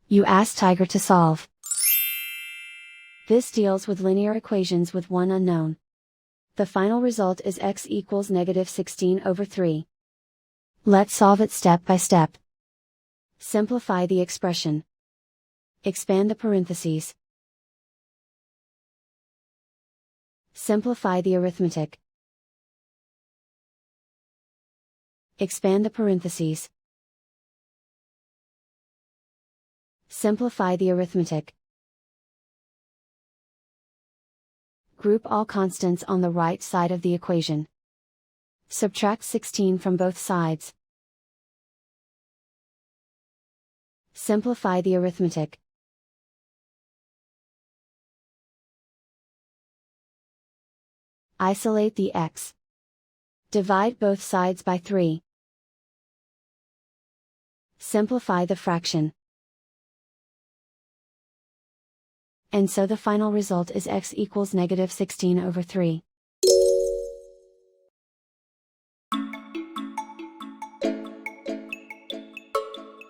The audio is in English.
You ask Tiger to solve. This deals with linear equations with one unknown. The final result is x equals -16/3. Let's solve it step by step. Simplify the expression. Expand the parentheses. Simplify the arithmetic. Expand the parentheses. Simplify the arithmetic. Group all constants on the right side of the equation. Subtract 16 from both sides. Simplify the arithmetic. Isolate the x. Divide both sides by 3. Simplify the fraction. And so the final result is x equals -16/3.